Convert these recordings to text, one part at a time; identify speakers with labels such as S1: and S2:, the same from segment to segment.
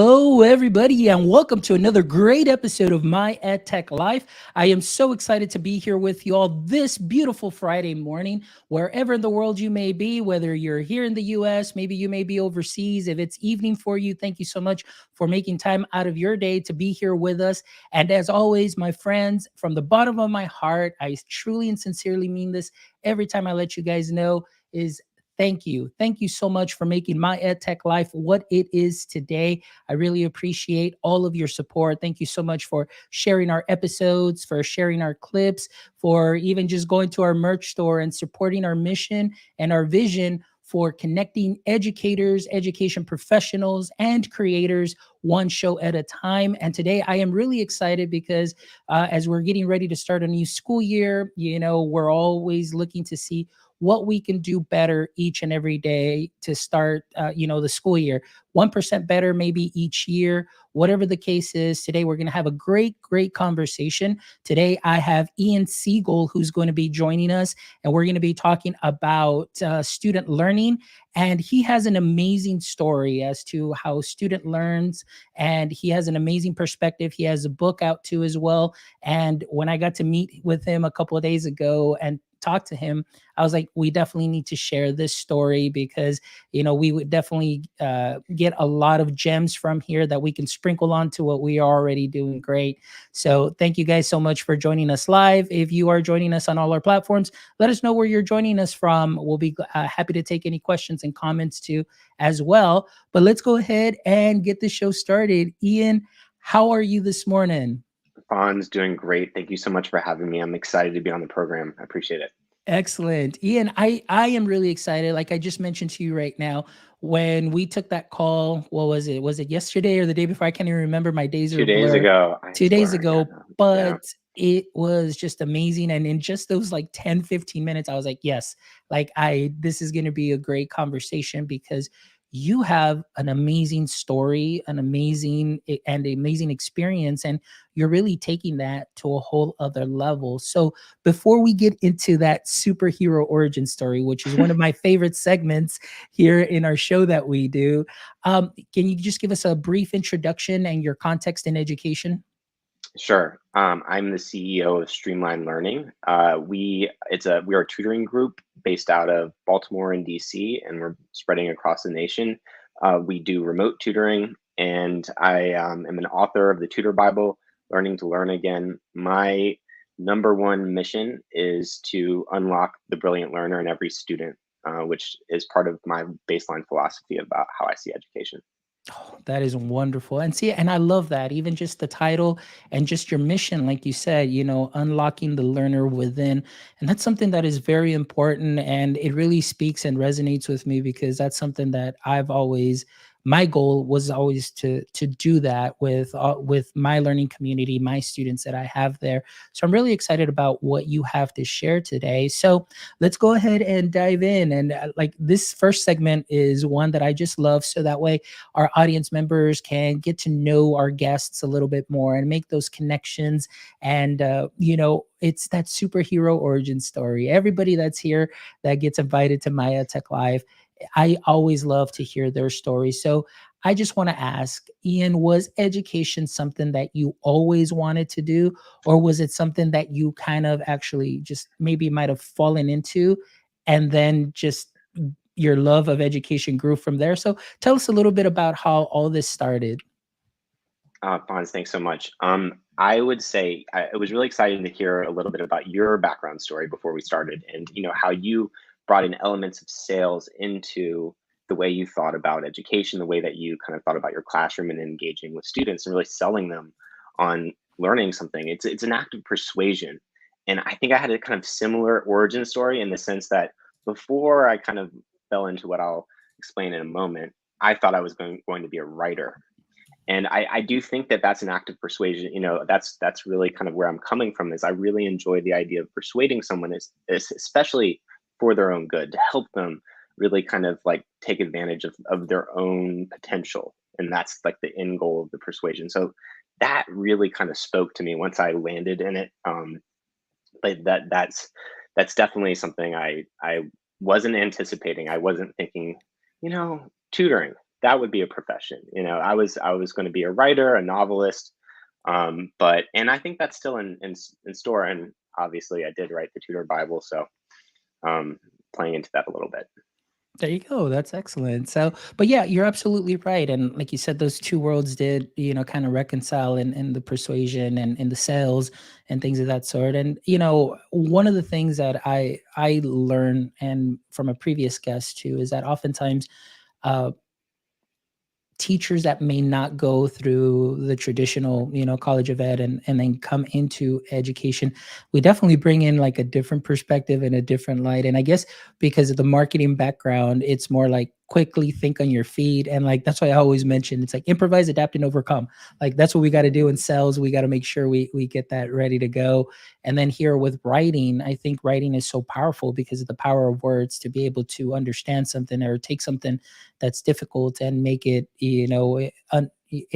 S1: Hello, everybody, and welcome to another great episode of My EdTech Life. I am so excited to be here with you all this beautiful Friday morning, wherever in the world you may be, whether you're here in the US, maybe you may be overseas. If it's evening for you, thank you so much for making time out of your day to be here with us. And as always, my friends, from the bottom of my heart, I truly and sincerely mean this every time I let you guys know is thank you. Thank you so much for making My EdTech Life what it is today. I really appreciate all of your support. Thank you so much for sharing our episodes, for sharing our clips, for even just going to our merch store and supporting our mission and our vision for connecting educators, education professionals, and creators one show at a time. And today I am really excited because as we're getting ready to start a new school year, we're always looking to see what we can do better each and every day to start, the school year. 1% better maybe each year, whatever the case is. Today, we're going to have a great conversation. Today, I have Ian Siegel, who's going to be joining us, and we're going to be talking about student learning. And he has an amazing story as to how student learns, and he has an amazing perspective. He has a book out too as well. And when I got to meet with him a couple of days ago and talk to him, I was like, we definitely need to share this story because, we would definitely get a lot of gems from here that we can sprinkle onto what we are already doing great. So thank you guys so much for joining us live. If you are joining us on all our platforms, let us know where you're joining us from. We'll be happy to take any questions and comments too as well. But let's go ahead and get the show started. Ian, how are you this morning?
S2: Fawn's doing great. Thank you so much for having me. I'm excited to be on the program. I appreciate it.
S1: Excellent. Ian, I am really excited. Like I just mentioned to you right now, when we took that call, what was it? Was it yesterday or the day before? I can't even remember. My days are
S2: Two
S1: a
S2: days
S1: blur.
S2: ago, I
S1: 2 days
S2: swear. Yeah,
S1: ago,
S2: no, yeah.
S1: but it was just amazing. And in just those like 10, 15 minutes, I was like, yes, this is going to be a great conversation because you have an amazing story, an amazing experience. And you're really taking that to a whole other level. So before we get into that superhero origin story, which is one of my favorite segments here in our show that we do, can you just give us a brief introduction and your context in education?
S2: Sure. I'm the CEO of Streamlined Learning. We are a tutoring group based out of Baltimore and DC, and we're spreading across the nation. We do remote tutoring, and I am an author of the Tutor Bible, Learning to Learn Again. My number one mission is to unlock the brilliant learner in every student, which is part of my baseline philosophy about how I see education.
S1: Oh, that is wonderful. And see, and I love that, even just the title and just your mission, like you said, unlocking the learner within. And that's something that is very important. And it really speaks and resonates with me because that's something that my goal was always to do that with my learning community, my students that I have there. So I'm really excited about what you have to share today. So let's go ahead and dive in. And like this first segment is one that I just love. So that way our audience members can get to know our guests a little bit more and make those connections. And, it's that superhero origin story. Everybody that's here that gets invited to Maya Tech Live, I always love to hear their story. So I just want to ask, Ian, was education something that you always wanted to do, or was it something that you kind of actually just maybe might have fallen into and then just your love of education grew from there? So tell us a little bit about how all this started.
S2: Fonz, thanks so much. I would say it was really exciting to hear a little bit about your background story before we started, and how you brought in elements of sales into the way you thought about education, the way that you kind of thought about your classroom and engaging with students and really selling them on learning something. It's an act of persuasion, and I think I had a kind of similar origin story in the sense that before I kind of fell into what I'll explain in a moment, I thought I was going to be a writer, and I do think that that's an act of persuasion. That's really kind of where I'm coming from. Is I really enjoy the idea of persuading someone, is especially for their own good, to help them really kind of like take advantage of their own potential, and that's like the end goal of the persuasion. So that really kind of spoke to me once I landed in it. But that's definitely something I wasn't anticipating. I wasn't thinking, tutoring. that would be a profession. I was going to be a writer, a novelist, but and I think that's still in store. And obviously, I did write the Tutor Bible, so um, playing into that a little bit.
S1: There you go. That's excellent. So, but yeah, you're absolutely right. And like you said, those two worlds did, kind of reconcile in the persuasion and in the sales and things of that sort. And, one of the things that I learned and from a previous guest too, is that oftentimes uh, teachers that may not go through the traditional, college of ed and then come into education, we definitely bring in like a different perspective and a different light. And I guess because of the marketing background, it's more like quickly think on your feet. And like, that's why I always mention, it's like improvise, adapt, and overcome. Like that's what we got to do in sales. We got to make sure we get that ready to go. And then here with writing, I think writing is so powerful because of the power of words to be able to understand something or take something that's difficult and make it, in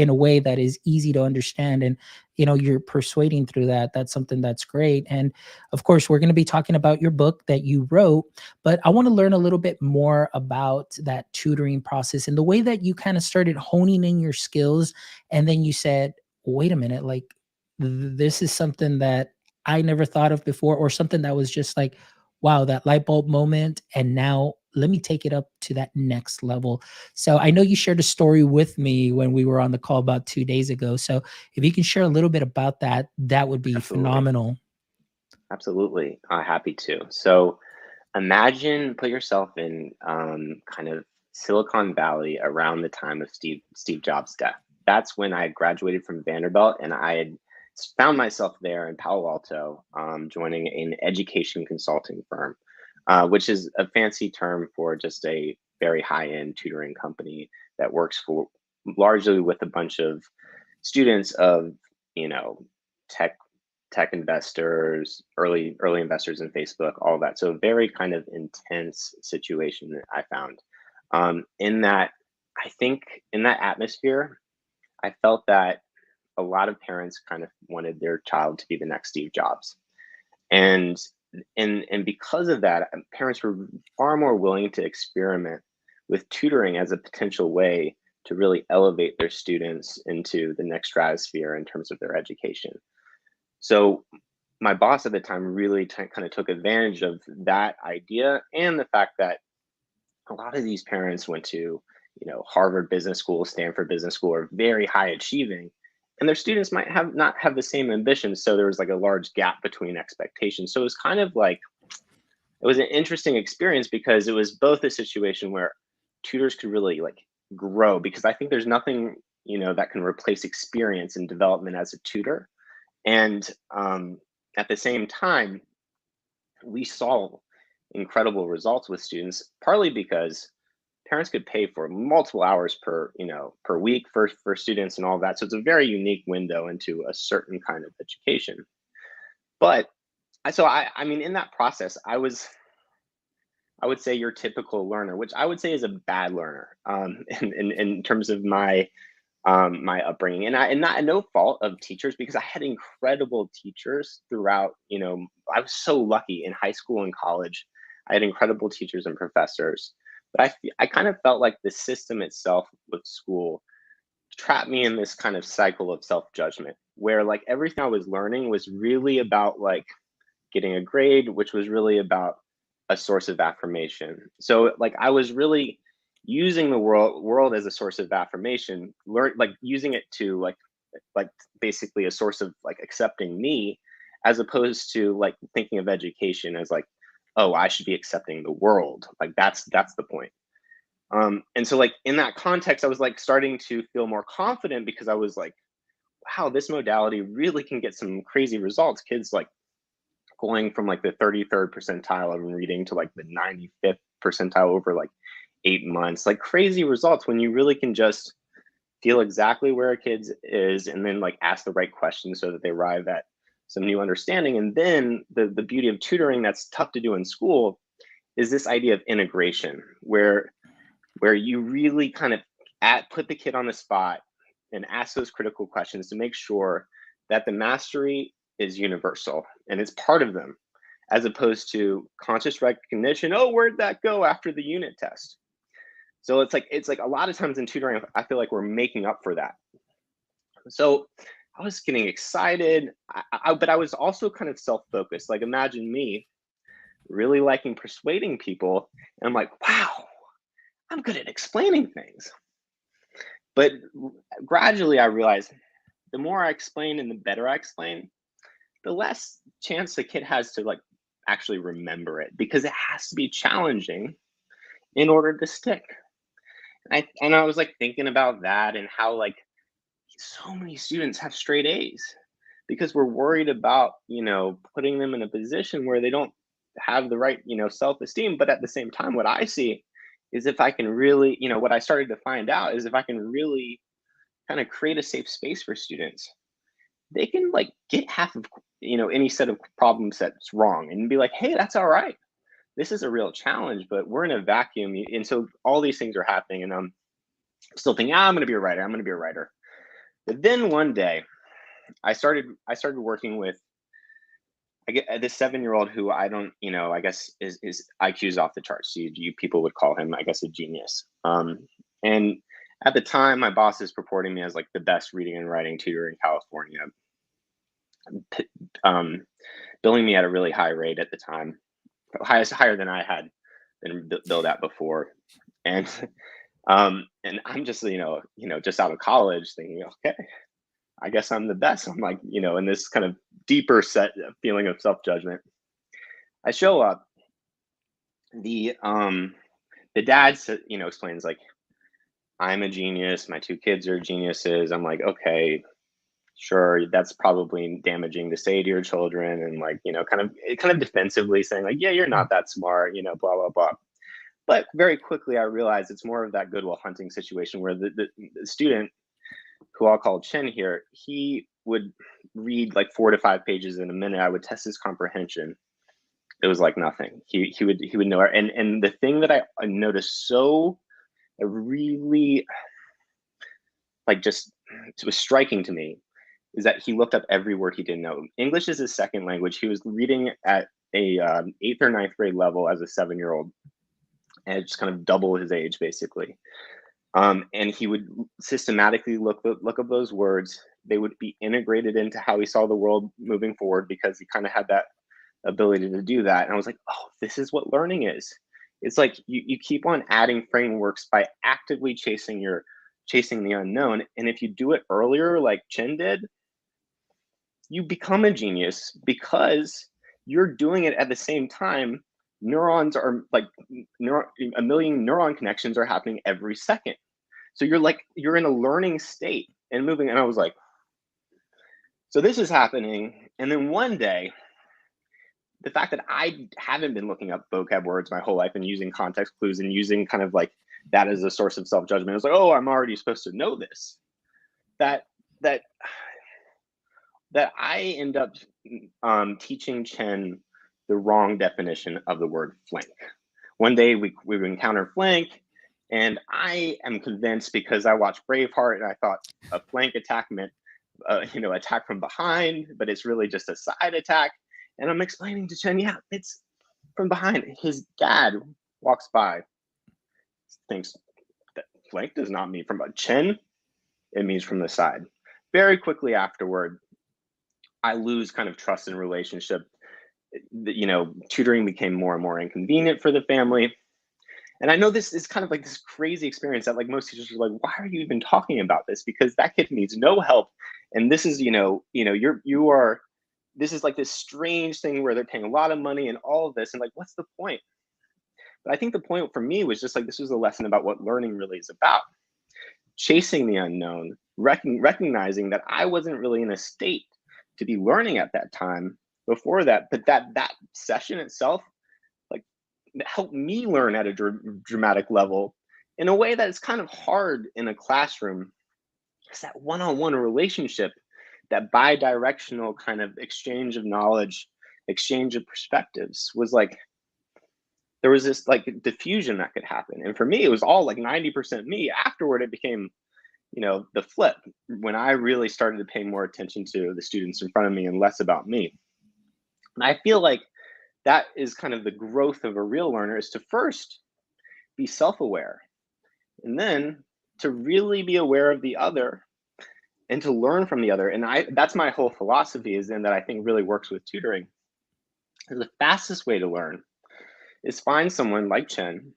S1: a way that is easy to understand. And, you're persuading through that. That's something that's great. And of course, we're going to be talking about your book that you wrote, but I want to learn a little bit more about that tutoring process and the way that you kind of started honing in your skills. And then you said, wait a minute, like this is something that I never thought of before, or something that was just like, wow, that light bulb moment. And now let me take it up to that next level. So I know you shared a story with me when we were on the call about 2 days ago. So if you can share a little bit about that, that would be
S2: Absolutely,
S1: phenomenal.
S2: absolutely, happy to. So imagine, put yourself in kind of Silicon Valley around the time of Steve Jobs' death. That's when I had graduated from Vanderbilt, and I had found myself there in Palo Alto, joining an education consulting firm, which is a fancy term for just a very high-end tutoring company that works for largely with a bunch of students of you know tech investors, early investors in Facebook, all that. So very kind of intense situation that I found. In that, I think in that atmosphere, I felt that a lot of parents kind of wanted their child to be the next Steve Jobs, and and because of that, parents were far more willing to experiment with tutoring as a potential way to really elevate their students into the next stratosphere in terms of their education. So my boss at the time really kind of took advantage of that idea and the fact that a lot of these parents went to, Harvard Business School, Stanford Business School, are very high achieving, and their students might have not have the same ambitions. So there was like a large gap between expectations. So it was kind of like it was an interesting experience because it was both a situation where tutors could really like grow, because I think there's nothing that can replace experience and development as a tutor. And at the same time, we saw incredible results with students, partly because parents could pay for multiple hours per week for students and all that. So it's a very unique window into a certain kind of education. But I mean, in that process, I would say your typical learner, which I would say is a bad learner, in terms of my upbringing, and not no fault of teachers, because I had incredible teachers throughout. I was so lucky in high school and college. I had incredible teachers and professors, but I kind of felt like the system itself with school trapped me in this kind of cycle of self judgment, where like everything I was learning was really about like getting a grade, which was really about a source of affirmation. So like I was really using the world as a source of affirmation, like using it to like basically a source of like accepting me, as opposed to like thinking of education as like, oh, I should be accepting the world. Like that's the point. And so like in that context, I was like starting to feel more confident because I was like, wow, this modality really can get some crazy results. Kids like going from like the 33rd percentile of reading to like the 95th percentile over like 8 months, like crazy results when you really can just feel exactly where a kid is and then like ask the right questions so that they arrive at some new understanding. And then the beauty of tutoring that's tough to do in school is this idea of integration, where you really kind of put the kid on the spot and ask those critical questions to make sure that the mastery is universal and it's part of them, as opposed to conscious recognition. Oh, where'd that go after the unit test? So it's like a lot of times in tutoring, I feel like we're making up for that. So I was getting excited, but I was also kind of self-focused. Like imagine me really liking persuading people, and I'm like, wow, I'm good at explaining things. But gradually I realized the more I explain and the better I explain, the less chance the kid has to like actually remember it, because it has to be challenging in order to stick. And I was like thinking about that and how like so many students have straight A's because we're worried about, putting them in a position where they don't have the right, self-esteem. But at the same time, what I see is if I can really, what I started to find out is if I can really kind of create a safe space for students, they can like get half of, any set of problems that's wrong and be like, hey, that's all right. This is a real challenge, but we're in a vacuum. And so all these things are happening. And I'm still thinking, I'm going to be a writer. I'm going to be a writer. But then one day I started working with I get this 7-year-old who I don't, I guess is IQ's off the charts. You people would call him, I guess, a genius. And at the time, my boss is purporting me as like the best reading and writing tutor in California, um, billing me at a really high rate at the time, higher than I had been billed at before. And and I'm just, just out of college thinking, okay, I guess I'm the best. I'm like, in this kind of deeper set feeling of self-judgment. I show up, the dad explains like, I'm a genius, my 2 kids are geniuses. I'm like, okay, sure, that's probably damaging to say to your children, and like, kind of defensively saying like, yeah, you're not that smart, blah blah blah. But very quickly I realized it's more of that Goodwill Hunting situation where the student, who I'll call Chen here, he would read like 4 to 5 pages in a minute. I would test his comprehension. It was like nothing. He would know. And the thing that I noticed so really like just it was striking to me is that he looked up every word he didn't know. English is his second language. He was reading at a 8th or 9th grade level as a 7-year-old, and just kind of double his age basically. And he would systematically look up those words. They would be integrated into how he saw the world moving forward because he kind of had that ability to do that. And I was like, oh, this is what learning is. It's like you keep on adding frameworks by actively chasing the unknown. And if you do it earlier, like Chen did, you become a genius because you're doing it at the same time. Neurons are like a million neuron connections are happening every second. So you're in a learning state and moving. And I was like, so this is happening. And then one day, the fact that I haven't been looking up vocab words my whole life and using context clues and using kind of like that as a source of self-judgment, it was like, oh, I'm already supposed to know this. That I end up teaching Chen the wrong definition of the word flank. One day we would encounter flank, and I am convinced because I watched Braveheart and I thought a flank attack meant, attack from behind, but it's really just a side attack. And I'm explaining to Chen, yeah, it's from behind. His dad walks by, thinks that flank does not mean from Chen, it means from the side. Very quickly afterward, I lose kind of trust in relationship. Tutoring became more and more inconvenient for the family. And I know this is kind of like this crazy experience that like most teachers are like, why are you even talking about this? Because that kid needs no help. And this is, this is like this strange thing where they're paying a lot of money and all of this. And like, what's the point? But I think the point for me was just like, this was a lesson about what learning really is about. Chasing the unknown, recognizing that I wasn't really in a state to be learning at that time before that, but that session itself like helped me learn at a dramatic level in a way that is kind of hard in a classroom. It's that one-on-one relationship, that bi-directional kind of exchange of knowledge, exchange of perspectives was like, there was this like diffusion that could happen. And for me, it was all like 90% me. Afterward, it became, the flip when I really started to pay more attention to the students in front of me and less about me. And I feel like that is kind of the growth of a real learner, is to first be self-aware and then to really be aware of the other and to learn from the other. And that's my whole philosophy, is in that I think really works with tutoring. The fastest way to learn is find someone like Chen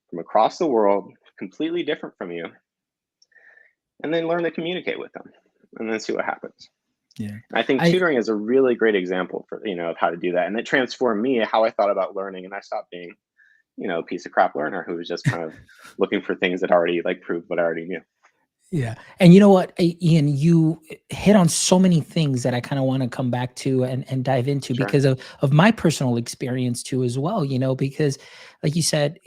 S2: from across the world, completely different from you, and then learn to communicate with them and then see what happens.
S1: Yeah.
S2: I think
S1: I
S2: tutoring is a really great example for, of how to do that. And it transformed me, how I thought about learning. And I stopped being, a piece of crap learner who was just kind of looking for things that already like proved what I already knew.
S1: Yeah. And you know what, Ian, you hit on so many things that I kind of want to come back to and dive into
S2: Sure.
S1: because of my personal experience too as well, because like you said,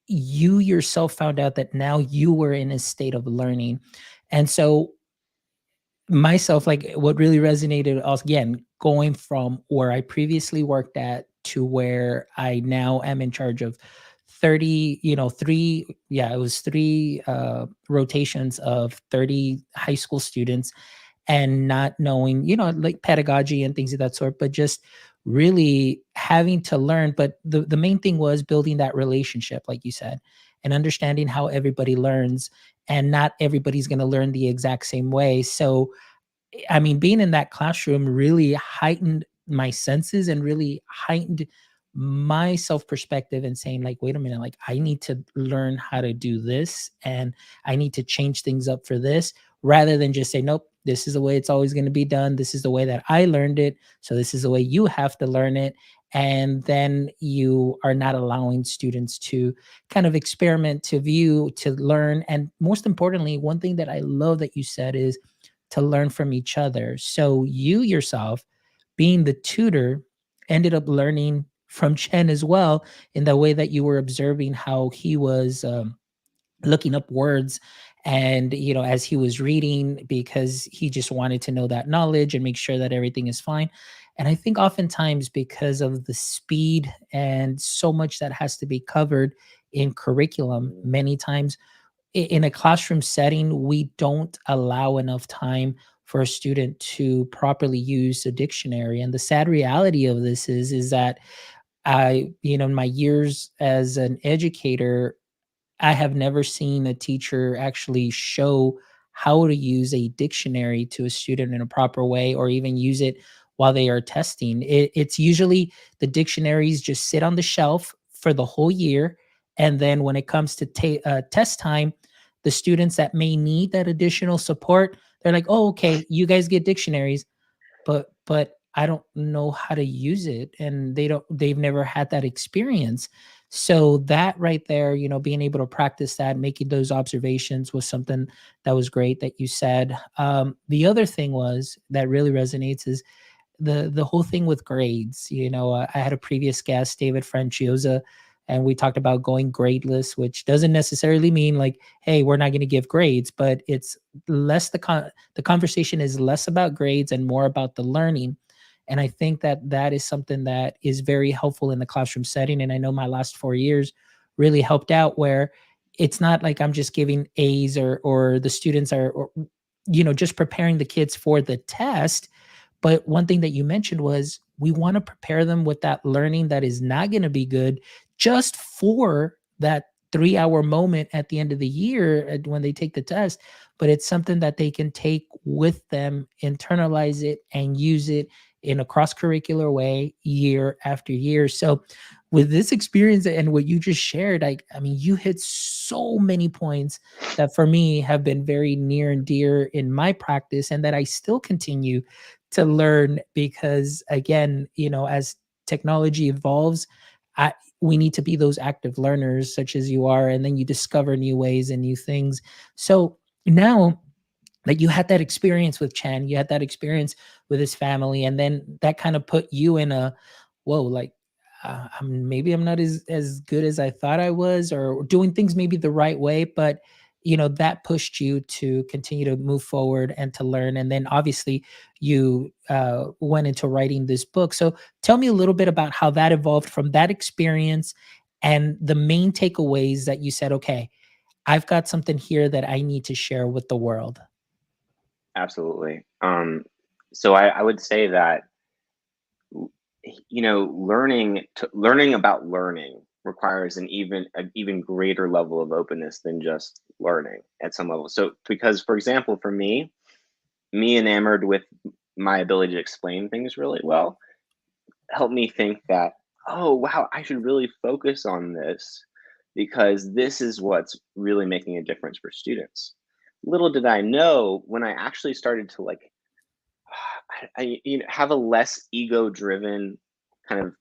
S1: you yourself found out that now you were in a state of learning. And so myself, like what really resonated also, again, going from where I previously worked at to where I now am in charge of 30, it was three rotations of 30 high school students, and not knowing, like pedagogy and things of that sort, but just really having to learn. But the main thing was building that relationship, like you said, and understanding how everybody learns, and not everybody's going to learn the exact same way. So I mean, being in that classroom really heightened my senses and really heightened my self perspective, and saying like, wait a minute, like I need to learn how to do this, and I need to change things up for this, rather than just say, nope, this is the way it's always going to be done. This is the way that I learned it. So this is the way you have to learn it. And then you are not allowing students to kind of experiment, to view, to learn. And most importantly, one thing that I love that you said is to learn from each other. So you yourself, being the tutor, ended up learning from Chen as well, in the way that you were observing how he was looking up words, and as he was reading, because he just wanted to know that knowledge and make sure that everything is fine. And I think oftentimes, because of the speed and so much that has to be covered in curriculum,
S2: Mm,
S1: many times in a classroom setting, we don't allow enough time for a student to properly use a dictionary. And the sad reality of this is that in my years as an educator, I have never seen a teacher actually show how to use a dictionary to a student in a proper way, or even use it while they are testing. It's usually the dictionaries just sit on the shelf for the whole year. And then when it comes to test time, the students that may need that additional support, they're like, oh, okay, you guys get dictionaries, but I don't know how to use it, and they've never had that experience. So that right there, being able to practice that, making those observations, was something that was great that you said. The other thing was that really resonates is the whole thing with grades. I had a previous guest, David Franciosa, and we talked about going gradeless, which doesn't necessarily mean like, hey, we're not going to give grades, but it's less the conversation is less about grades and more about the learning. And I think that that is something that is very helpful in the classroom setting. And I know my last 4 years really helped out, where it's not like I'm just giving A's, or the students are, or, just preparing the kids for the test. But one thing that you mentioned was, we want to prepare them with that learning that is not going to be good just for that 3 hour moment at the end of the year, when they take the test. But it's something that they can take with them, internalize it, and use it in a cross curricular way year after year. So, with this experience and what you just shared, I mean, you hit so many points that for me have been very near and dear in my practice, and that I still continue to learn, because again, as technology evolves, I we need to be those active learners such as you are, and then you discover new ways and new things. So now, like, you had that experience with Chen, you had that experience with his family, and then that kind of put you in a, whoa, like, maybe I'm not as good as I thought I was, or doing things maybe the right way, but that pushed you to continue to move forward and to learn. And then obviously you went into writing this book. So tell me a little bit about how that evolved from that experience, and the main takeaways that you said, okay, I've got something here that I need to share with the world.
S2: absolutely. So I would say that learning about learning requires an even greater level of openness than just learning at some level. So because, for example, for me enamored with my ability to explain things really well helped me think that, oh wow, I should really focus on this because this is what's really making a difference for students. Little did I know, when I actually started to like have a less ego driven kind of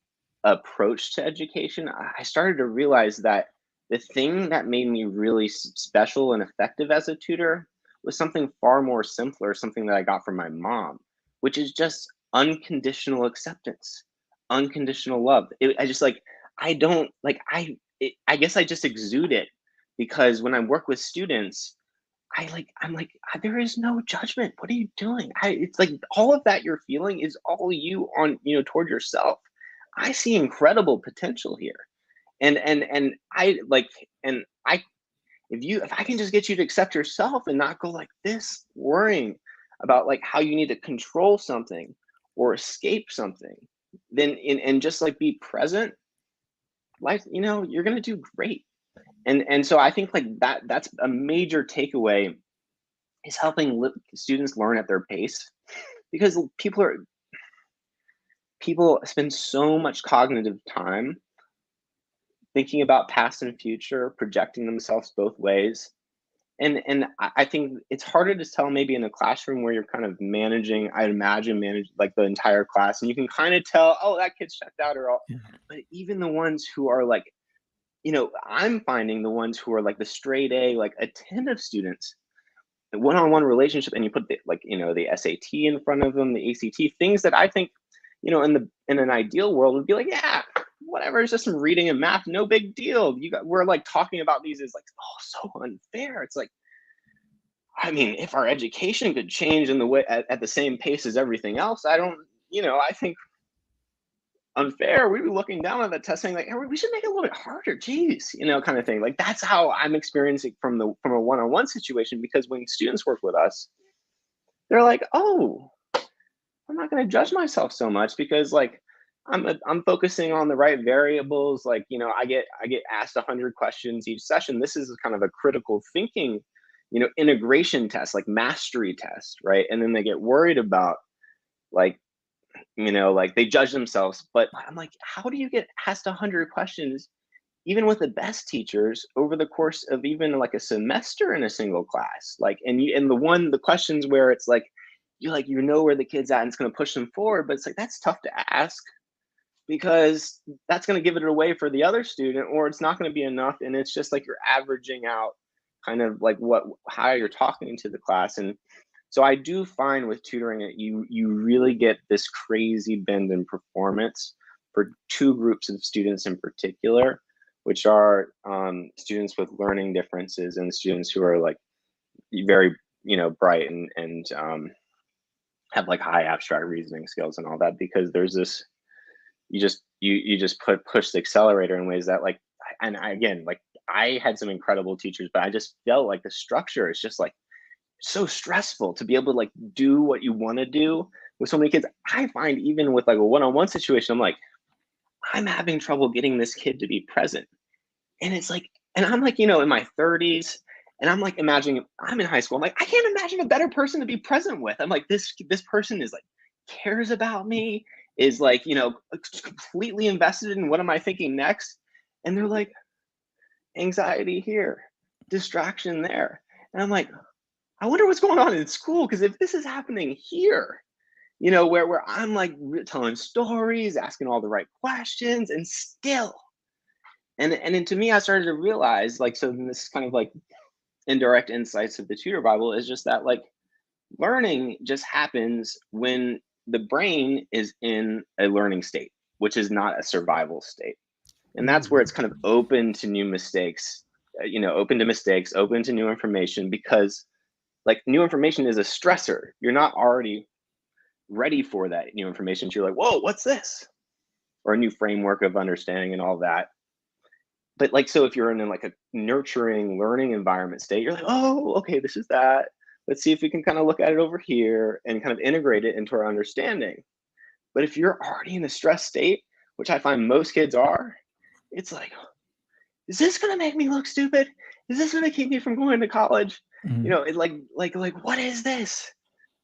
S2: approach to education, I started to realize that the thing that made me really special and effective as a tutor was something far more simpler, something that I got from my mom, which is just unconditional acceptance, unconditional love. I just like, I don't like, I guess I just exude it because when I work with students, I'm like, there is no judgment. What are you doing? It's like all of that you're feeling is all you on, toward yourself. I see incredible potential here. And I like, and I, if I can just get you to accept yourself and not go like this, worrying about like how you need to control something or escape something, then and just like be present, life, you're going to do great. And so I think like that's a major takeaway, is helping students learn at their pace, because people spend so much cognitive time thinking about past and future, projecting themselves both ways. And I think it's harder to tell maybe in a classroom where you're kind of managing, I imagine, manage like the entire class, and you can kind of tell, oh, that kid's checked out or all.
S1: Yeah.
S2: But even the ones who are like, I'm finding the ones who are like the straight A, like attentive students, the one-on-one relationship, and you put the SAT in front of them, the ACT, things that I think, in an ideal world would be like, yeah, whatever, it's just some reading and math, no big deal. We're like talking about these as like, oh, so unfair. It's like, I mean, if our education could change in the way at the same pace as everything else, I don't, I think unfair, we'd be looking down at that test saying like, hey, we should make it a little bit harder, geez, kind of thing. Like that's how I'm experiencing from a one-on-one situation, because when students work with us, they're like, oh, I'm not going to judge myself so much because like I'm focusing on the right variables. Like, I get asked 100 questions each session. This is kind of a critical thinking, integration test, like mastery test, right? And then they get worried about like, like they judge themselves. But I'm like, how do you get asked 100 questions, even with the best teachers, over the course of even like a semester in a single class? Like, and the questions where it's like, you know where the kid's at and it's going to push them forward, but it's like, that's tough to ask because that's going to give it away for the other student, or it's not going to be enough. And it's just like you're averaging out kind of like how you're talking to the class. And so I do find with tutoring that you really get this crazy bend in performance for two groups of students in particular, which are students with learning differences and students who are like very bright and have like high abstract reasoning skills and all that. Because there's this, you just push the accelerator in ways that like, and again, like I had some incredible teachers, but I just felt like the structure is just like so stressful to be able to like do what you want to do with so many kids. I find even with like a one-on-one situation, I'm like, I'm having trouble getting this kid to be present. And it's like, and I'm like, in my 30s, and I'm like imagining I'm in high school. I'm like, I can't imagine a better person to be present with. I'm like, this person is like, cares about me, is like, completely invested in what am I thinking next. And they're like, anxiety here, distraction there. And I'm like, I wonder what's going on in school, because if this is happening here, where I'm like telling stories, asking all the right questions, and still, and then to me, I started to realize, like, so this kind of like indirect insights of the Tutor Bible is just that like learning just happens when the brain is in a learning state, which is not a survival state. And that's where it's kind of open to new mistakes, open to mistakes, open to new information, because like new information is a stressor. You're not already ready for that new information. So you're like, whoa, what's this? Or a new framework of understanding and all that. But like, so if you're in like a nurturing learning environment state, you're like, oh, okay, this is that. Let's see if we can kind of look at it over here and kind of integrate it into our understanding. But if you're already in a stress state, which I find most kids are, it's like, is this gonna make me look stupid? Is this gonna keep me from going to college? You
S1: Mhm.
S2: know, it like what is this?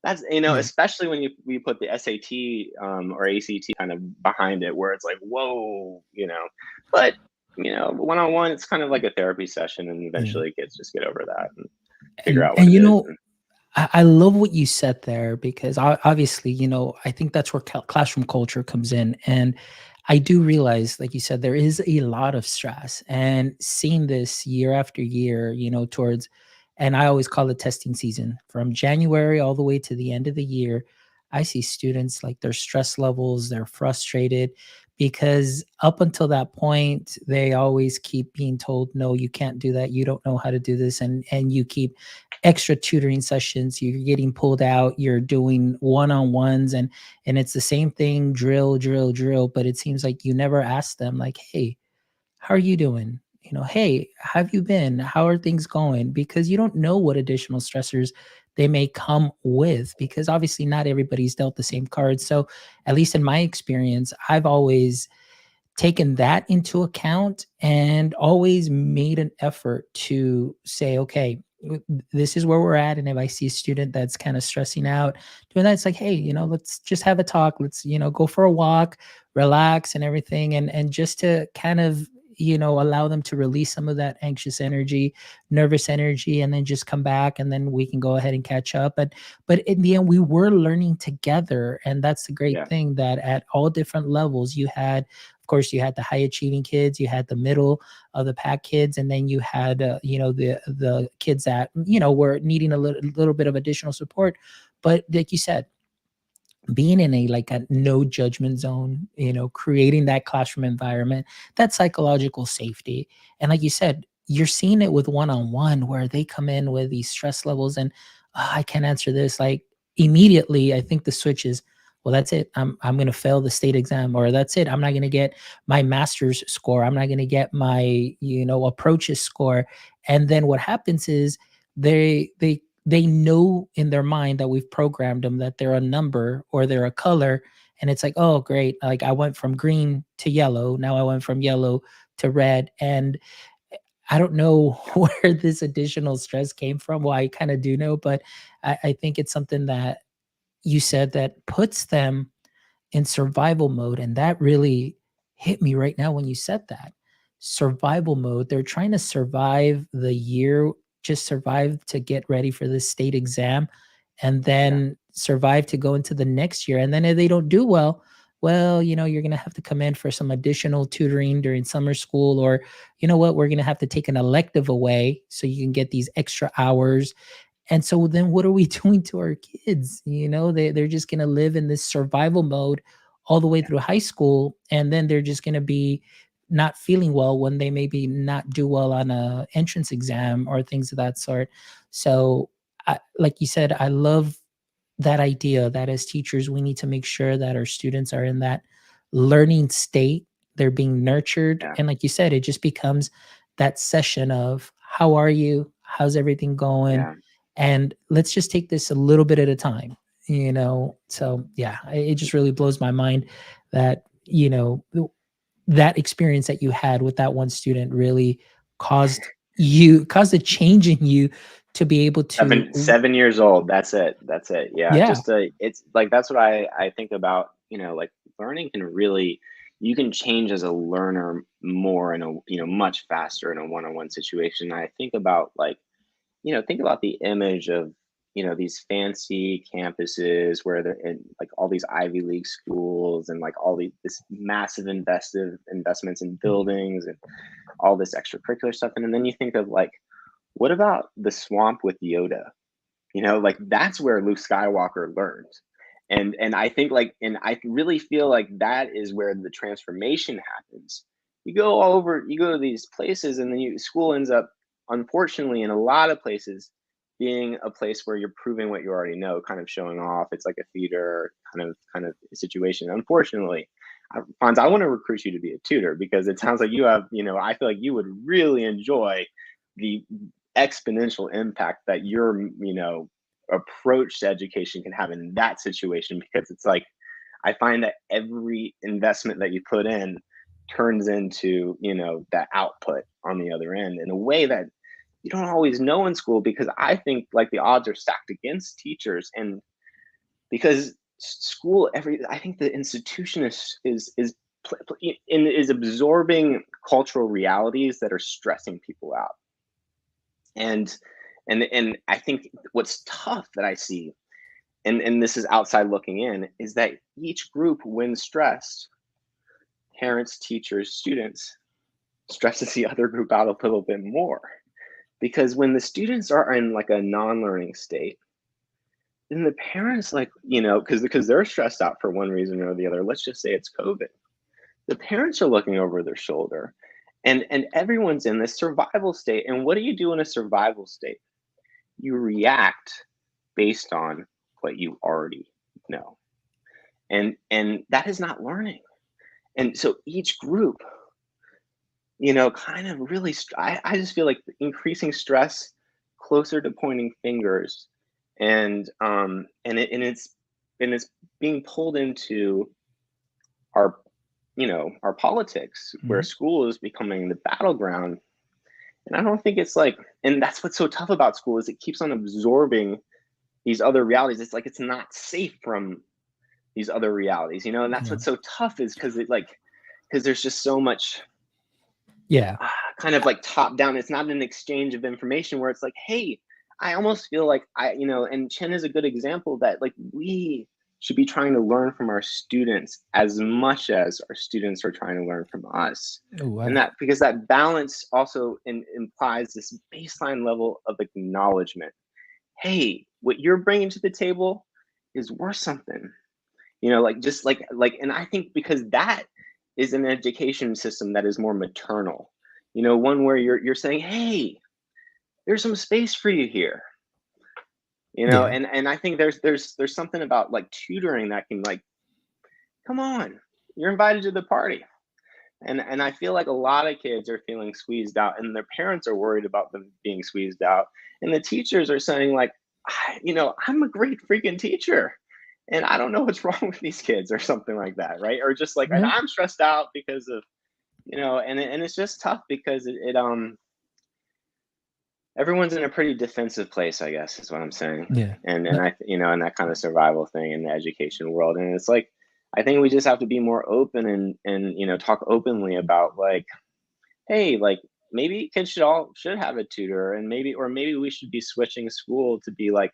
S2: That's, you know,
S1: Yeah.
S2: especially when we put the SAT or ACT kind of behind it, where it's like, whoa, you know. But you know, one on one, it's kind of like a therapy session, and
S1: Yeah.
S2: eventually kids just get over that and figure
S1: And
S2: out what it is. And
S1: I love what you said there because obviously, I think that's where classroom culture comes in. And I do realize, like you said, there is a lot of stress and seeing this year after year, towards, and I always call it testing season from January all the way to the end of the year. I see students like their stress levels, they're frustrated because up until that point, they always keep being told, no, you can't do that. You don't know how to do this. And you keep extra tutoring sessions, you're getting pulled out, you're doing one-on-ones, and it's the same thing, drill, drill, drill, but it seems like you never ask them like, hey, how are you doing? Hey, how have you been? How are things going? Because you don't know what additional stressors they may come with, because obviously not everybody's dealt the same cards. So at least in my experience, I've always taken that into account and always made an effort to say, okay, this is where we're at. And if I see a student that's kind of stressing out, doing that, it's like, hey, let's just have a talk. Let's, go for a walk, relax and everything. And just to kind of, allow them to release some of that anxious energy, nervous energy, and then just come back and then we can go ahead and catch up. But in the end, we were learning together. And that's the great
S2: yeah,
S1: thing, that at all different levels you had, of course, you had the high achieving kids, you had the middle of the pack kids, and then you had the kids that were needing a little bit of additional support. But like you said, being in a no judgment zone, creating that classroom environment, that psychological safety. And like you said, you're seeing it with one-on-one where they come in with these stress levels and, I can't answer this. Like immediately, I think the switch is, well, that's it. I'm going to fail the state exam, or that's it. I'm not going to get my master's score. I'm not going to get my, approaches score. And then what happens is they know in their mind that we've programmed them that they're a number or they're a color, and it's like, oh great, like I went from green to yellow, now I went from yellow to red. And I don't know
S2: yeah,
S1: where this additional stress came from. Well, I kind of do know, but I think it's something that you said that puts them in survival mode. And that really hit me right now when you said that. Survival mode. They're trying to survive the year, just survive to get ready for this state exam, and
S2: yeah,
S1: then survive to go into the next year. And then if they don't do well, well, you're going to have to come in for some additional tutoring during summer school, or you know what, we're going to have to take an elective away so you can get these extra hours. And so then what are we doing to our kids? They're just going to live in this survival mode all the way
S2: yeah,
S1: through high school. And then they're just going to be not feeling well when they maybe not do well on a entrance exam or things of that sort. So like you said, I love that idea that as teachers, we need to make sure that our students are in that learning state. They're being nurtured.
S2: yeah,
S1: And like you said, it just becomes that session of, how are you? How's everything going?
S2: yeah.
S1: And let's just take this a little bit at a time. So yeah, it just really blows my mind that, that experience that you had with that one student really caused a change in you to be able to,
S2: 7 years old. That's it. That's it. Yeah.
S1: yeah,
S2: Just it's like that's what I think about. You know, like learning can really, you can change as a learner more in a, much faster in a one-on-one situation. I think about like, think about the image of, these fancy campuses where they're in like all these Ivy League schools and like all this massive investive investments in buildings and all this extracurricular stuff. And then you think of like, what about the swamp with Yoda? Like that's where Luke Skywalker learned. And I think like, and I really feel like that is where the transformation happens. You go to these places, and then school ends up, unfortunately, in a lot of places, being a place where you're proving what you already know, kind of showing off. It's like a theater kind of situation. Unfortunately, Fonz, I want to recruit you to be a tutor, because it sounds like you have, I feel like you would really enjoy the exponential impact that your, approach to education can have in that situation. Because it's like, I find that every investment that you put in, turns into, that output on the other end in a way that you don't always know in school, because I think like the odds are stacked against teachers. And because school, I think the institution is absorbing cultural realities that are stressing people out. And I think what's tough that I see, and this is outside looking in, is that each group, when stressed, parents, teachers, students, stresses the other group out a little bit more. Because when the students are in like a non-learning state, then the parents, like, because they're stressed out for one reason or the other, let's just say it's COVID. The parents are looking over their shoulder, and everyone's in this survival state. And what do you do in a survival state? You react based on what you already know. And that is not learning. And so each group, kind of really, I just feel like increasing stress, closer to pointing fingers, and it's being pulled into our our politics, where school is becoming the battleground. And I don't think it's like, and that's what's so tough about school, is it keeps on absorbing these other realities. It's like it's not safe from these other realities, and that's what's so tough, is because there's just so much kind of like top down. It's not an exchange of information where it's like, hey, I almost feel like and Chen is a good example that like we should be trying to learn from our students as much as our students are trying to learn from us. Oh, wow. And that, because that balance also implies this baseline level of acknowledgement. Hey, what you're bringing to the table is worth something, and I think because that is an education system that is more maternal, one where you're saying, hey, there's some space for you here. And I think there's something about like tutoring that can, like, come on, you're invited to the party. And I feel like a lot of kids are feeling squeezed out, and their parents are worried about them being squeezed out. And the teachers are saying like, I'm a great freaking teacher, and I don't know what's wrong with these kids, or something like that, right? Or just like, and I'm stressed out because of, and it's just tough because everyone's in a pretty defensive place, I guess, is what I'm saying.
S1: Yeah.
S2: And I, and that kind of survival thing in the education world. And it's like, I think we just have to be more open and talk openly about like, hey, like maybe kids should have a tutor, and maybe we should be switching school to be like,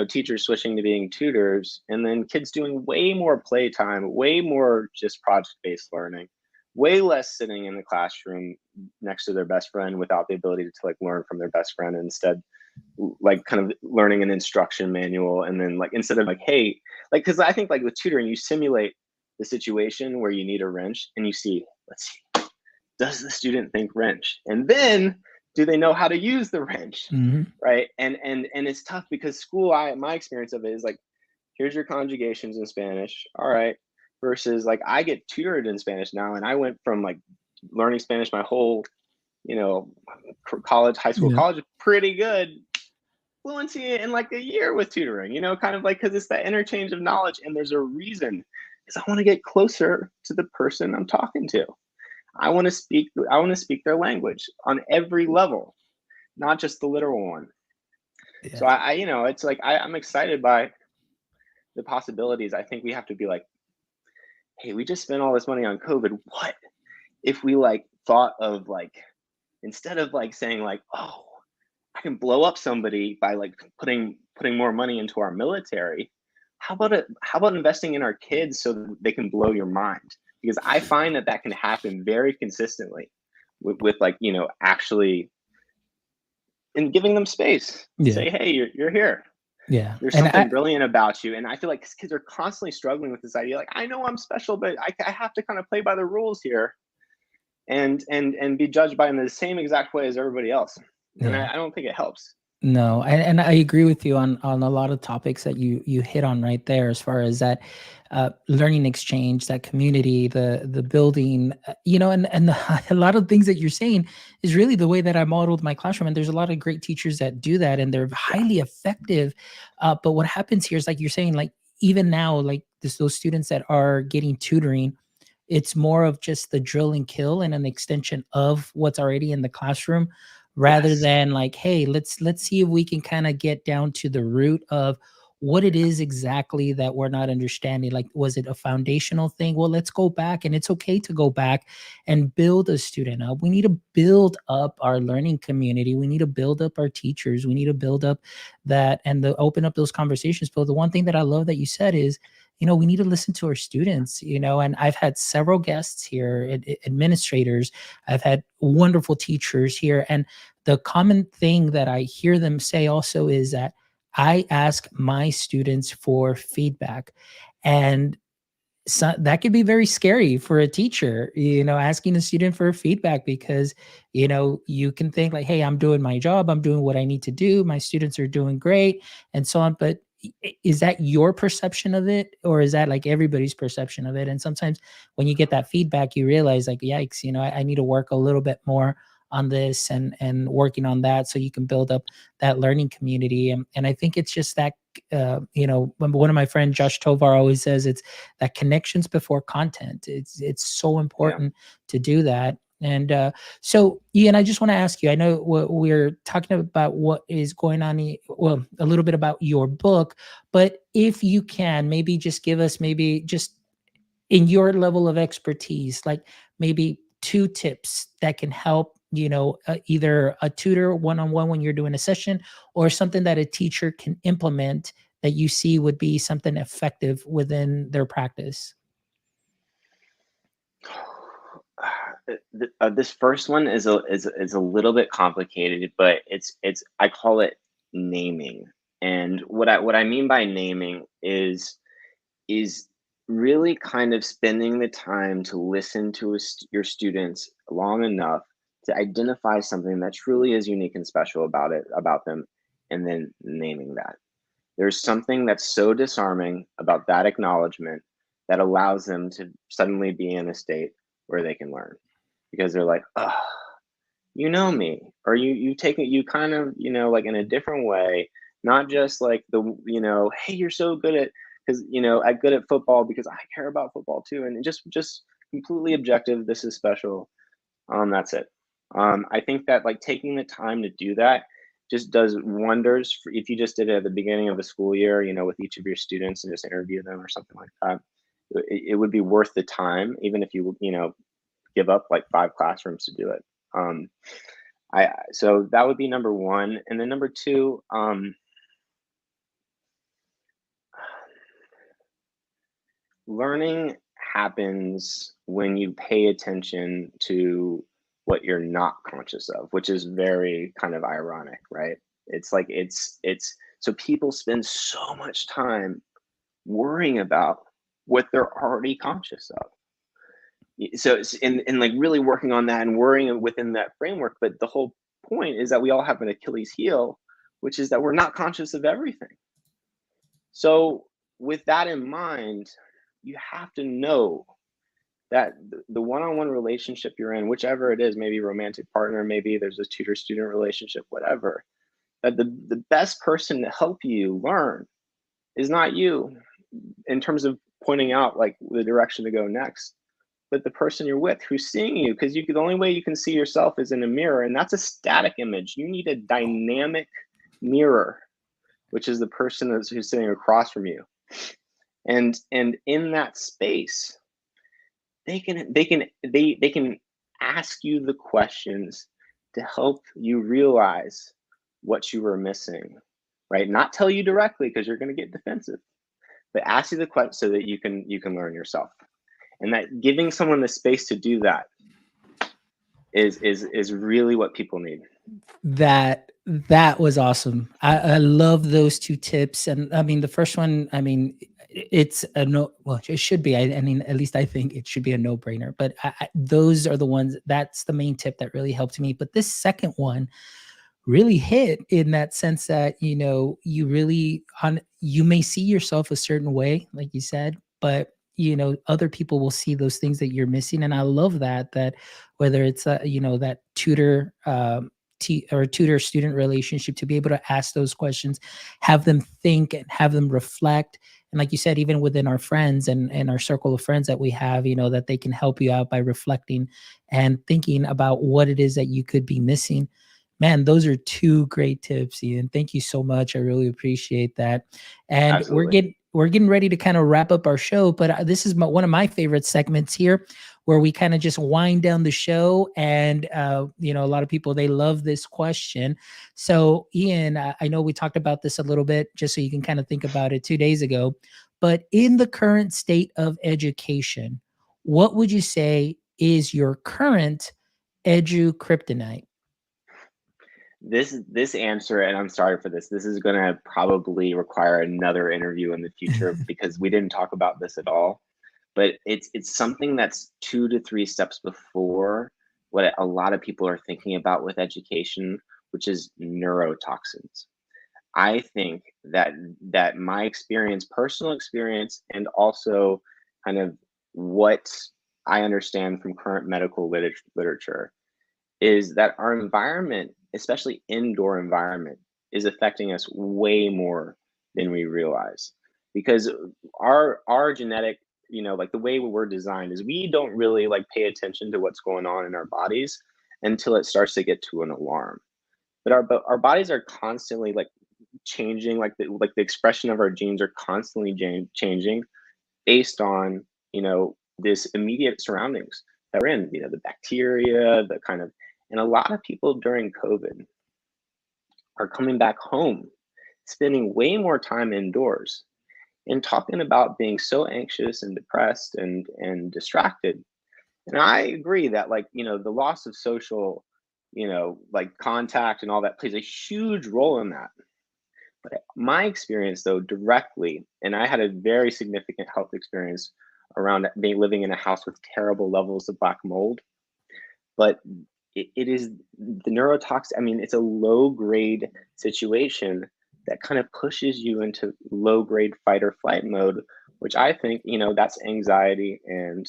S2: teachers switching to being tutors, and then kids doing way more playtime, way more just project-based learning, way less sitting in the classroom next to their best friend without the ability to like learn from their best friend, and instead like kind of learning an instruction manual. And then like, instead of like, hey, like, because I think like with tutoring, you simulate the situation where you need a wrench, and you see, let's see, does the student think wrench? And then do they know how to use the wrench? Right? And it's tough because school, my experience of it is like, here's your conjugations in Spanish. All right. Versus like, I get tutored in Spanish now, and I went from like learning Spanish my whole, college, high school, college, pretty good fluency in like a year with tutoring, kind of like, because it's that interchange of knowledge. And there's a reason, because I want to get closer to the person I'm talking to. I want to speak their language on every level, not just the literal one. Yeah. So I it's like, I'm excited by the possibilities. I think we have to be like, hey, we just spent all this money on COVID. What if we like thought of like, instead of like saying like, oh, I can blow up somebody by like putting more money into our military, how about investing in our kids so that they can blow your mind? Because I find that can happen very consistently with like, actually, and giving them space. Say, hey, you're here.
S1: Yeah.
S2: There's something brilliant about you. And I feel like kids are constantly struggling with this idea. Like, I know I'm special, but I have to kind of play by the rules here and be judged by them in the same exact way as everybody else. And I don't think it helps.
S1: No, and I agree with you on a lot of topics that you hit on right there, as far as that learning exchange, that community, the building, and a lot of things that you're saying is really the way that I modeled my classroom. And there's a lot of great teachers that do that, and they're highly effective. But what happens here is, like you're saying, like even now, like those students that are getting tutoring, it's more of just the drill and kill and an extension of what's already in the classroom, rather
S2: Yes.
S1: than like, hey, let's see if we can kind of get down to the root of what it is exactly that we're not understanding. Like, was it a foundational thing? Well, let's go back, and it's okay to go back and build a student up. We need to build up our learning community. We need to build up our teachers. We need to build up that and open up those conversations. But the one thing that I love that you said is, we need to listen to our students, and I've had several guests here, administrators. I've had wonderful teachers here. And the common thing that I hear them say also is that I ask my students for feedback. And so that could be very scary for a teacher, asking a student for feedback, because, you can think like, hey, I'm doing my job. I'm doing what I need to do. My students are doing great and so on. But is that your perception of it, or is that like everybody's perception of it? And sometimes when you get that feedback, you realize like, yikes, I need to work a little bit more on this and working on that, so you can build up that learning community. And I think it's just that, one of my friends, Josh Tovar, always says it's that connections before content. It's so
S2: Yeah.
S1: important to do that. And so, Ian, I just want to ask you, I know we're talking about what is going on, well, a little bit about your book, but if you can maybe just give us, maybe just in your level of expertise, like maybe 2 tips that can help, either a tutor one-on-one when you're doing a session, or something that a teacher can implement that you see would be something effective within their practice.
S2: This first one is a little bit complicated, but it's I call it naming. And what I mean by naming is really kind of spending the time to listen to your students long enough to identify something that truly is unique and special about them, and then naming that. There's something that's so disarming about that acknowledgement that allows them to suddenly be in a state where they can learn, because they're like, oh, you know me, or you take it, you kind of, like in a different way, not just like hey, you're so good at, because I'm good at football because I care about football too, and just completely objective, this is special. That's it. I think that like taking the time to do that just does wonders if you just did it at the beginning of the school year, with each of your students, and just interview them or something like that. It would be worth the time, even if you give up like 5 classrooms to do it. So that would be number one, and then number two, learning happens when you pay attention to what you're not conscious of, which is very kind of ironic, right? It's like it's so people spend so much time worrying about what they're already conscious of. So it's in like really working on that and worrying within that framework. But the whole point is that we all have an Achilles heel, which is that we're not conscious of everything. So with that in mind, you have to know that the one-on-one relationship you're in, whichever it is, maybe romantic partner, maybe there's a tutor-student relationship, whatever, that the best person to help you learn is not you in terms of pointing out like the direction to go next, but the person you're with who's seeing you, because the only way you can see yourself is in a mirror, and that's a static image. You need a dynamic mirror, which is the person who's sitting across from you. And in that space, they can ask you the questions to help you realize what you were missing, right? Not tell you directly, because you're going to get defensive, but ask you the question so that you can learn yourself. And that giving someone the space to do that is really what people need.
S1: That was awesome. I love those 2 tips. And I mean, the first one, I mean, it's a no, well, it should be. I mean, at least I think it should be a no-brainer. But those are the ones, that's the main tip that really helped me. But this second one really hit in that sense that, you really, you may see yourself a certain way, like you said, but other people will see those things that you're missing. And I love that whether it's that tutor or tutor student relationship, to be able to ask those questions, have them think and have them reflect. And like you said, even within our friends and our circle of friends that we have, that they can help you out by reflecting and thinking about what it is that you could be missing. Man, those are two great tips, Ian. Thank you so much. I really appreciate that. And
S2: Absolutely.
S1: we're getting ready to kind of wrap up our show, but this is one of my favorite segments here, where we kind of just wind down the show. And a lot of people, they love this question. So Ian, I know we talked about this a little bit, just so you can kind of think about it 2 days ago, but in the current state of education, what would you say is your current edu kryptonite?
S2: This answer, and I'm sorry for this, this is going to probably require another interview in the future because we didn't talk about this at all. But it's something that's 2 to 3 steps before what a lot of people are thinking about with education, which is neurotoxins. I think that my experience, personal experience, and also kind of what I understand from current medical literature is that our environment, especially indoor environment, is affecting us way more than we realize. Because our genetic, like the way we're designed is we don't really like pay attention to what's going on in our bodies until it starts to get to an alarm. But our bodies are constantly like changing, like the expression of our genes are constantly changing based on this immediate surroundings that we're in, the bacteria, the kind of, and a lot of people during COVID are coming back home, spending way more time indoors and talking about being so anxious and depressed and distracted. And I agree that, like, the loss of social, like contact and all that plays a huge role in that. But my experience, though, directly, and I had a very significant health experience around living in a house with terrible levels of black mold. But it is the neurotoxin. I mean, it's a low grade situation that kind of pushes you into low grade fight or flight mode, which I think, that's anxiety and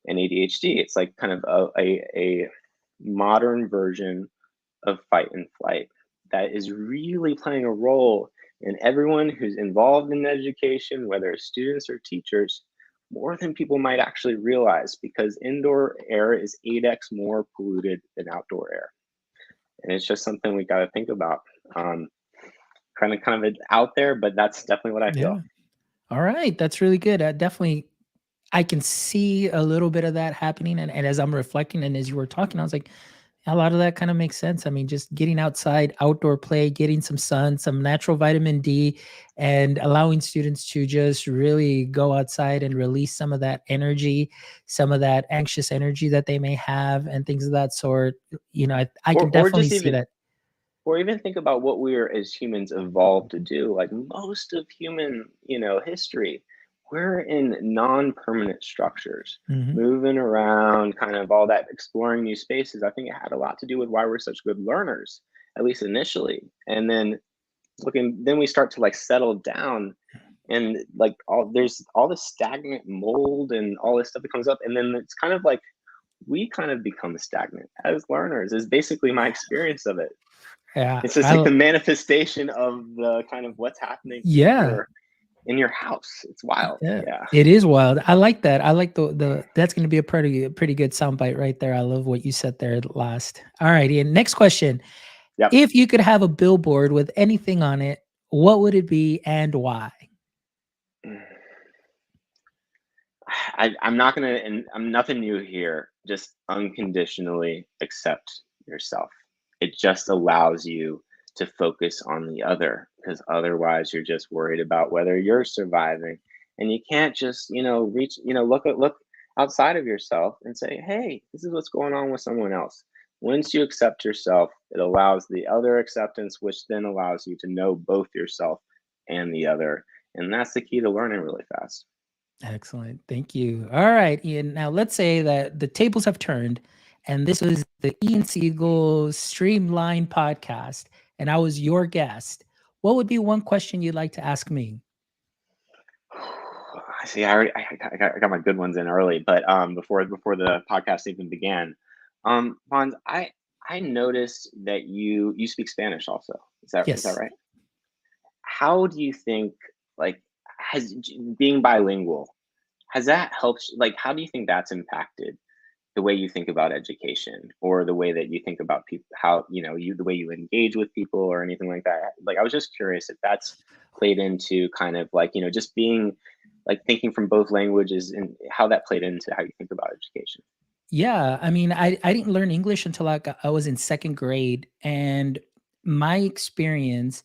S2: ADHD. It's like kind of a modern version of fight and flight that is really playing a role in everyone who's involved in education, whether it's students or teachers, more than people might actually realize, because indoor air is 8x more polluted than outdoor air. And it's just something we got to think about. Kind of out there, but that's definitely what I feel.
S1: Yeah. All right. That's really good. I can see a little bit of that happening. And as I'm reflecting and as you were talking, I was like, a lot of that kind of makes sense. I mean, just getting outside, outdoor play, getting some sun, some natural vitamin D, and allowing students to just really go outside and release some of that energy, some of that anxious energy that they may have, and things of that sort. I can
S2: Or
S1: definitely
S2: just
S1: see
S2: even
S1: that.
S2: or even think about what we're as humans evolved to do. Like most of human, history, we're in non-permanent structures,
S1: Mhm.
S2: moving around, kind of all that, exploring new spaces. I think it had a lot to do with why we're such good learners, at least initially. And then we start to like settle down, and like there's all this stagnant mold and all this stuff that comes up, and then it's kind of like we kind of become stagnant as learners, is basically my experience of it.
S1: Yeah.
S2: It's just like the manifestation of the kind of what's happening
S1: Yeah.
S2: in your house. It's wild.
S1: Yeah,
S2: Yeah.
S1: it is wild. I like that. I like the that's going to be a pretty good soundbite right there. I love what you said there at last. All right, Ian. Next question.
S2: Yep.
S1: If you could have a billboard with anything on it, what would it be and why?
S2: I'm not gonna, and I'm nothing new here. Just unconditionally accept yourself. It just allows you to focus on the other, because otherwise you're just worried about whether you're surviving, and you can't just reach, look outside of yourself and say, hey, this is what's going on with someone else. Once you accept yourself, it allows the other acceptance, which then allows you to know both yourself and the other, and that's the key to learning really fast.
S1: Excellent. Thank you. All right, Ian. Now let's say that the tables have turned and this was the Ian Siegel Streamlined podcast and I was your guest. What would be one question you'd like to ask me?
S2: I see. I got my good ones in early, but before the podcast even began, Mons, I noticed that you speak Spanish also. Is that
S1: Yes.
S2: right? How do you think, like, being bilingual, has that helped? Like, how do you think that's impacted the way you think about education, or the way that you think about people, how, the way you engage with people or anything like that? Like, I was just curious if that's played into kind of like, just being like thinking from both languages, and how that played into how you think about education.
S1: Yeah, I mean, I didn't learn English until I was in 2nd grade, and my experience,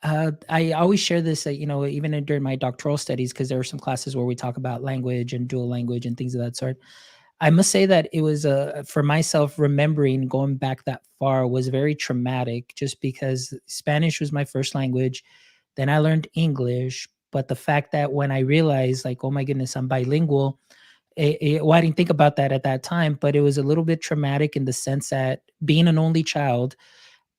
S1: I always share this, even during my doctoral studies, because there are some classes where we talk about language and dual language and things of that sort. I must say that it was, for myself, remembering going back that far was very traumatic, just because Spanish was my first language. Then I learned English, but the fact that when I realized, like, oh my goodness, I'm bilingual, well, I didn't think about that at that time, but it was a little bit traumatic in the sense that being an only child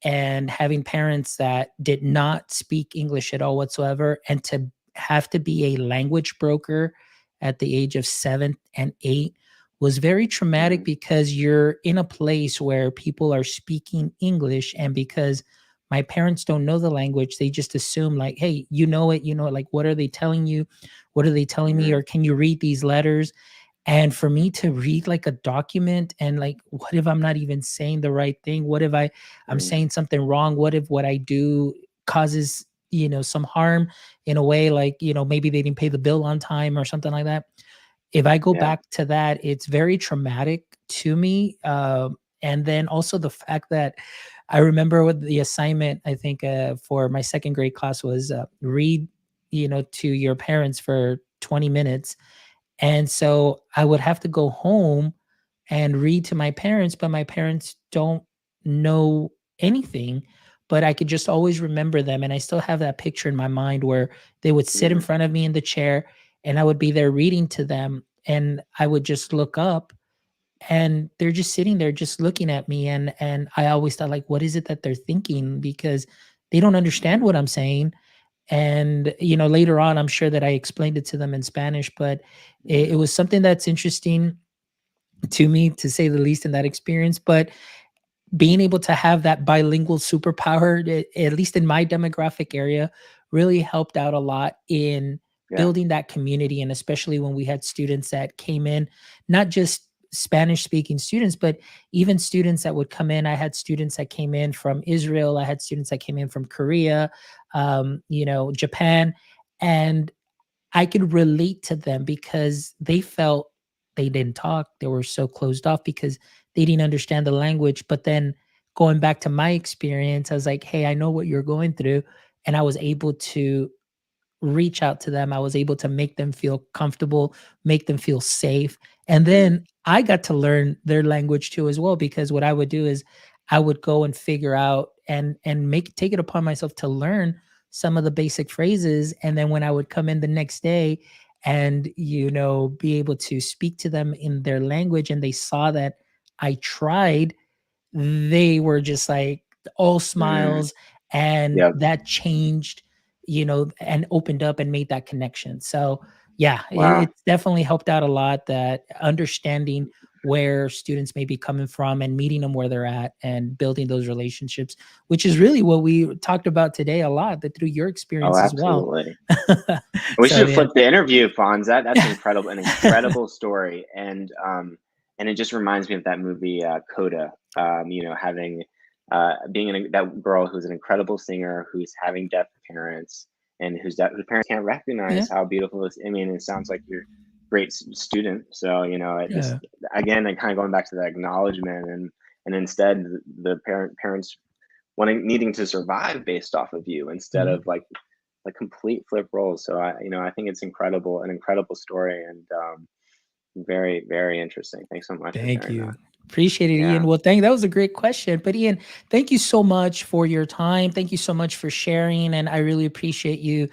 S1: and having parents that did not speak English at all whatsoever, and to have to be a language broker at the age of 7 and 8 was very traumatic,
S2: Mm,
S1: because you're in a place where people are speaking English, and because my parents don't know the language, they just assume, like, hey, you know it, like, what are they telling you? What are they telling me?
S2: mm,
S1: Or can you read these letters? And for me to read like a document, and like, what if I'm not even saying the right thing? What if I'm
S2: mm,
S1: saying something wrong? What if what I do causes, some harm in a way, like, maybe they didn't pay the bill on time or something like that. If I go
S2: yeah.
S1: back to that, it's very traumatic to me. And then also the fact that I remember with the assignment, I think, for my 2nd grade class was, read, to your parents for 20 minutes. And so I would have to go home and read to my parents, but my parents don't know anything, but I could just always remember them. And I still have that picture in my mind where they would sit in
S2: Mm,
S1: front of me in the chair, and I would be there reading to them. And I would just look up, and they're just sitting there just looking at me. And I always thought, like, what is it that they're thinking? Because they don't understand
S2: mm,
S1: what I'm saying. And later on, I'm sure that I explained it to them in Spanish, but it
S2: mm,
S1: was something that's interesting to me, to say the least, in that experience. But being able to have that bilingual superpower, at least in my demographic area, really helped out a lot in
S2: yeah.
S1: building that community. And especially when we had students that came in, not just Spanish speaking students, but even students that would come in. I had students that came in from Israel. I had students that came in from Korea, Japan. And I could relate to them because they felt they didn't talk. They were so closed off because they didn't understand the language. But then going back to my experience, I was like, hey, I know what you're going through. And I was able to reach out to them. I was able to make them feel comfortable, make them feel safe. And
S2: Mm,
S1: then I got to learn their language too as well, because what I would do is I would go and figure out and make take it upon myself to learn some of the basic phrases. And then when I would come in the next day and be able to speak to them in their language, and they saw that I tried, they were just like all
S2: mm,
S1: smiles, and
S2: yep.
S1: that changed, and opened up and made that connection. So, yeah,
S2: Wow.
S1: it's definitely helped out a lot, that understanding where students may be coming from and meeting them where they're at and building those relationships, which is really what we talked about today a lot, that through your
S2: Oh,
S1: experience as well.
S2: absolutely. We should
S1: So,
S2: have
S1: yeah.
S2: flipped the interview, Fonz. That's incredible, an incredible story, and it just reminds me of that movie, Coda. Having being that girl who's an incredible singer, who's having deaf parents, and whose parents can't
S1: Yeah.
S2: recognize how beautiful this. I mean, it sounds like you're a great student. So it just,
S1: Yeah.
S2: again, and kind of going back to that acknowledgement, and instead the parents needing to survive based off of you, instead
S1: Mhm.
S2: of like complete flip roles. So I think it's incredible, an incredible story, and very, very interesting. Thanks so much for
S1: Thank
S2: sharing
S1: you.
S2: that.
S1: Appreciate it,
S2: Yeah,
S1: Ian. Well, that was a great question. But Ian, thank you so much for your time. Thank you so much for sharing. And I really appreciate you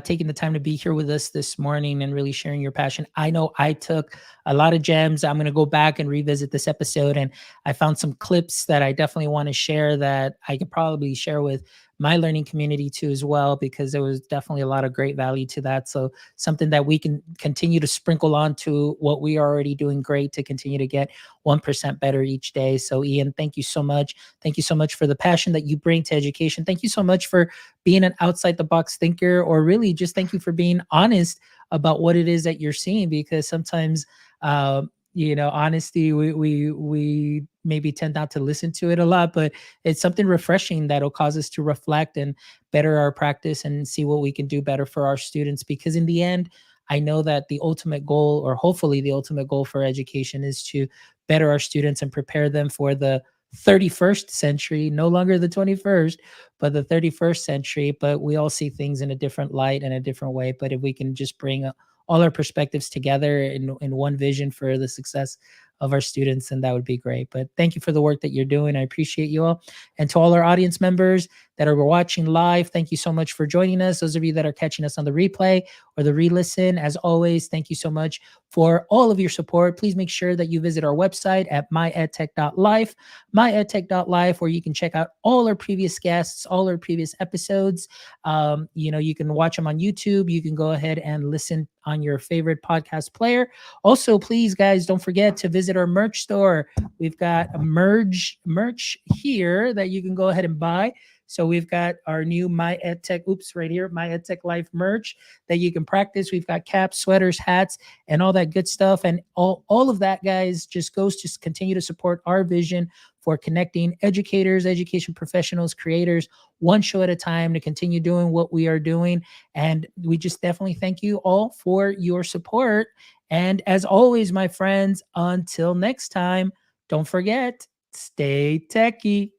S1: taking the time to be here with us this morning and really sharing your passion. I know I took a lot of gems. I'm going to go back and revisit this episode, and I found some clips that I definitely want to share that I could probably share with my learning community too as well, because there was definitely a lot of great value to that. So something that we can continue to sprinkle on to what we are already doing great to continue to get 1% better each day. So Ian, thank you so much. Thank you so much for the passion that you bring to education. Thank you so much for being an outside the box thinker, or really just thank you for being honest about what it is that you're seeing, because sometimes honesty, we maybe tend not to listen to it a lot, but it's something refreshing that'll cause us to reflect and better our practice and see what we can do better for our students. Because in the end, I know that the ultimate goal, or hopefully the ultimate goal for education, is to better our students and prepare them for the 31st century, no longer the 21st, but the 31st century. But we all see things in a different light and a different way. But if we can just bring all our perspectives together in one vision for the success of our students, and that would be great. But thank you for the work that you're doing. I appreciate you all. And to all our audience members that are watching live, thank you so much for joining us. Those of you that are catching us on the replay or the re-listen, as always, thank you so much for all of your support. Please make sure that you visit our website at myedtech.life, myedtech.life, where you can check out all our previous guests, all our previous episodes. You can watch them on YouTube. You can go ahead and listen on your favorite podcast player. Also, please, guys, don't forget to visit our merch store. We've got a merch here that you can go ahead and buy. So we've got our new My EdTech, right here, My EdTech Life merch that you can practice. We've got caps, sweaters, hats, and all that good stuff. And all of that, guys, just goes to continue to support our vision for connecting educators, education professionals, creators, one show at a time, to continue doing what we are doing. And we just definitely thank you all for your support. And as always, my friends, until next time, don't forget, stay techie.